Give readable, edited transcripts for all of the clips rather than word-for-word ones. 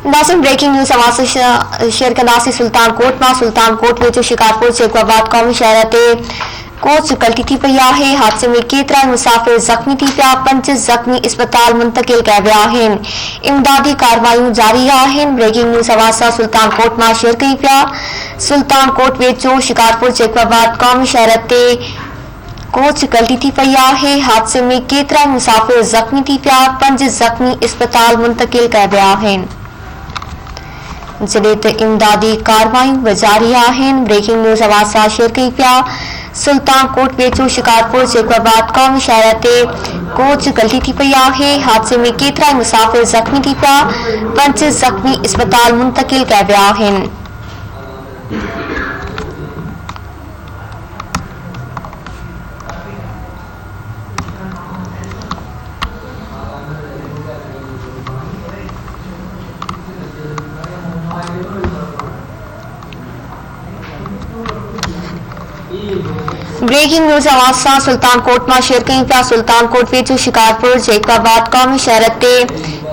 नासिम breaking news आवाज़ share कंदासी सुल्तानकोट में शिकारपुर जेकबाबाद कौमी शहर ते कोच गलती थी पई आहे। हादसे में केतरा मुसाफिर जख्मी थी पिया, 5 जख्मी अस्पताल मुंतकिल कया विया आहिनि। इमदादी कार्रवाइयूं जारी आहिनि। ब्रेकिंग न्यूज़ आवाज़ सुल्तानकोट मां शेयर कई पिया। सुल्तानकोट वेझो शिकारपुर जेकबाबाद कौमी शहर ते कोच गलती थी पई आहे। हादसे में केतरा मुसाफिर जख्मी थी पिया, 5 जख्मी अस्पताल मुंतकिल कया विया आहिनि। जॾहिं त इमदादी कार्रवाइयूं जारी आहिनि। ब्रेकिंग न्यूज़ आवाज़ सां शेयर कई पिया। सुल्तानकोट वेझो शिकारपुर जेकबाबाद कौमी शहर ते कोच गलती थी पई आहे। हादसे में केतरा मुसाफिर जख्मी थी पिया, 5 जख्मी अस्पताल मुंतकिल कया विया आहिनि। ब्रेकिंग न्यूज़ आवाज़ सां सुल्तानकोट मां शेयर कई पिया। सुल्तानकोट वेझो शिकारपुर जेकबाबाद कौमी शहर ते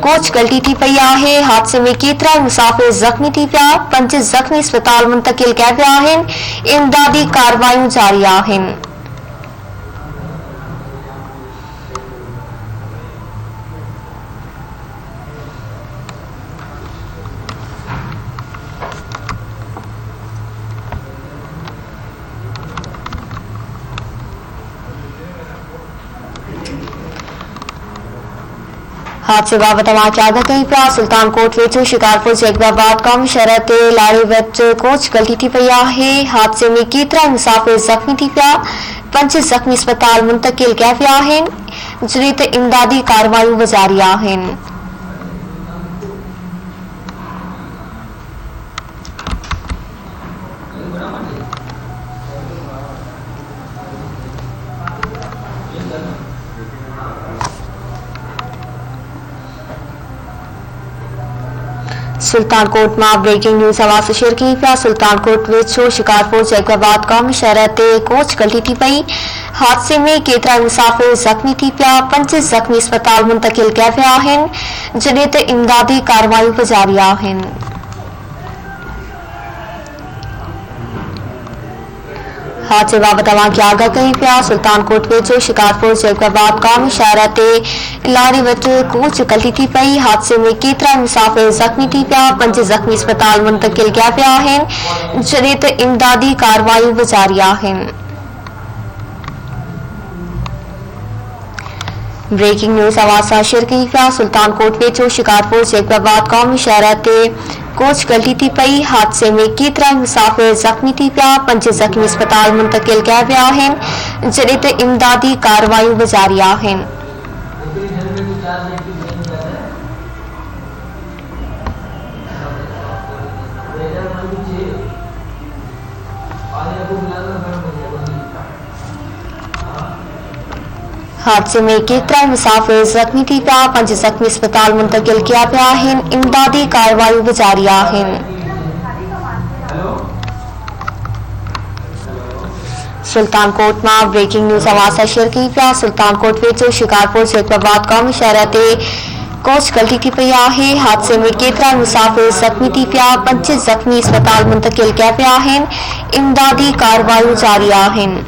कोच गलती थी पई आहे। हादसे में केतरा मुसाफिर जख्मी थी पिया, 5 जख्मी अस्पताल मुंतकिल कया विया आहिनि। इमदादी कार्रवाइयूं जारी आहिनि। हादसे बाबत अवां आगाह कई पिया। सुल्तानकोट वेझो शिकारपुर जेकबाबाद कौमी शहर ते लाड़े वटि कोच गलती थी पई आहे। हादसे में केतरा मुसाफिर जख्मी थी पिया, 5 जख्मी अस्पताल मुंतकिल कया विया आहिनि। जॾहिं त इमदादी कार्रवाइयूं जारी आहिनि। सुल्तानकोट मां ब्रेकिंग न्यूज़ आवाज़ शेयर कई पिया। सुल्तानकोट वेझो शिकारपुर जेकबाबाद कौमी शहर ते कोच गलती थी पई। हादसे में केतरा मुसाफिर जख्मी थी पिया, 5 जख्मी अस्पताल मुंतकिल कया विया आहिनि। जॾहिं त इमदादी कार्रवाइयूं जारी आहिनि। हादसे बाबत अवां आगाह कई पिया। सुल्तानकोट वेझो शिकारपुर जेकबाबाद कौमी शहर ते लाड़े वटि कोच गलती थी पई। हादसे में केतरा मुसाफिर जख्मी थी पिया, 5 जख्मी अस्पताल मुंतकिल कया विया आहिनि। जॾहिं त इमदादी कार्रवाइयूं जारी आहिनि। ब्रेकिंग न्यूज़ आवाज़ सां शेयर कई पिया। सुल्तानकोट वेझो शिकारपुर जेकबाबाद कौमी शहर ते कोच गलती थी पई। हादसे में केतरा मुसाफिर जख्मी थी पिया, 5 जख्मी अस्पताल मुंतकिल कया विया आहिनि। जॾहिं त इमदादी कार्रवाइयूं जारी आहिनि। हादसे में केतरा मुसाफिर जख्मी थी पिया, 5 जख्मी अस्पताल मुंतकिल कया विया आहिनि। इमदादी कार्रवाइयूं जारी आहिनि। सुल्तानकोट मां ब्रेकिंग न्यूज़ आवाज़ शेयर कई पिया। सुल्तानकोट वेझो शिकारपुर जेकबाबाद कौमी शहर ते कोच गलती थी पई आहे। हादसे में केतरा मुसाफिर जख्मी थी पिया, 5 जख्मी अस्पताल मुंतकिल कया विया आहिनि। इमदादी कार्रवाइयूं जारी आहिनि।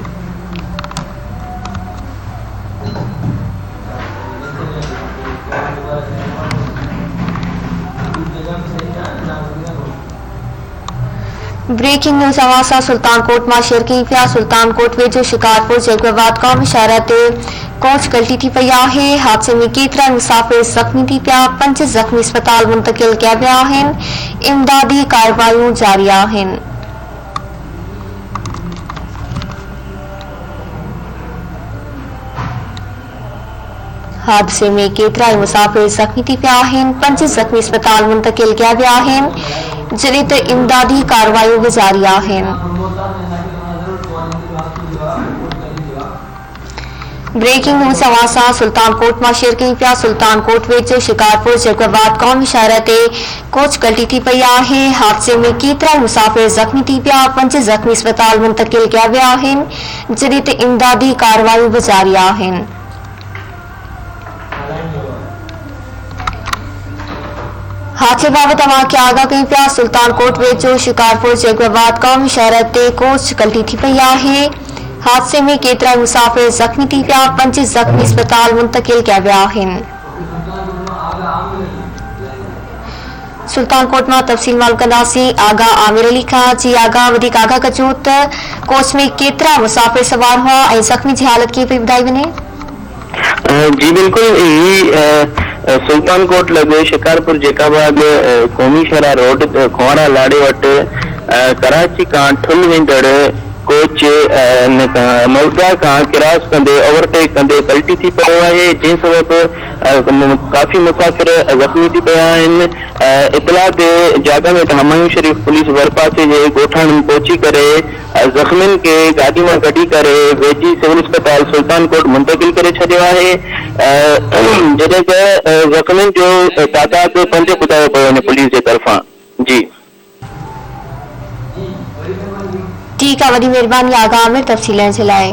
ब्रेकिंग न्यूज़ आवाज़ सुल्तानकोट मां शेयर कई पिया। सुल्तानकोट वेझो शिकारपुर जेकबाबाद कौमी शहर ते कोच गलती थी पई आहे। हादसे में केतरा मुसाफिर जख्मी थी पिया, 5 जख्मी अस्पताल मुंतकिल कया विया आहिनि। इमदादी कार्रवाइयूं जारी आहिनि। हादसे में केतरा मुसाफिर जख्मी थी पिया आहिनि, 5 जख्मी अस्पताल मुंतकिल कया विया आहिनि। जॾहिं त इमदादी कार्रवाइयूं जारी आहिनि। ब्रेकिंग न्यूज़ आवाज़ सां सुल्तानकोट मां शेयर कई पिया। सुल्तानकोट वेझो शिकारपुर जेकबाबाद कौमी शहर ते कोच गलती थी पई आहे। हादसे में केतरा मुसाफिर जख्मी थी पिया, 5 जख्मी अस्पताल मुंतकिल कया विया आहिनि। जॾहिं त इमदादी कार्रवाइयूं जारी आहिनि। हादसे बाबत अवां खे आगाह कयूं पिया। सुल्तानकोट वेझो शिकारपुर जैकबाबाद क़ौमी शहर ते कोच कल्टी थी पई आहे। हादसे में केतिरा मुसाफ़िर ज़ख़्मी थी पिया। 5 ज़ख़्मी अस्पताल मुंतक़िल कया विया आहिनि। सुल्तानकोट में तफ़सील मालूम कंदासीं आगाह आमिर अली खां। जी आगाह वधीक आगाह कजो त कोच में केतिरा मुसाफ़िर सवार हुआ ऐं ज़ख़्मी जी हालत कीअं पई ॿुधाई वञे? जी बिल्कुल ही सुल्तानकोट लगे शिकारपुर जैकाबाद क़ौमी शहर रोड खोड़ा लाड़े वट कराची का ठुल वेंदड़ कोच मौदा का क्रॉस कंदे ओवरटेक कंदे पलटी थी पो है, जिन सबब काफी मुसाफिर जख्मी थी पिया आहिनि। इतला ते जागा में हमायूं शरीफ पुलिस वरपासे जे गोठान पहुची करे जख्मिन के गाड़ी में कढी करे वेझी सिविल अस्पताल सुल्तानकोट मुंतकिल करे छॾियो आहे। जॾहिं त जख्मिन जो तादाद 5 ॿुधायो पियो वञे पुलिस जे तरफ़ां। जी ठीक है, वॾी महिरबानी आगाह आमिर तफ़सीलनि जे लाइ।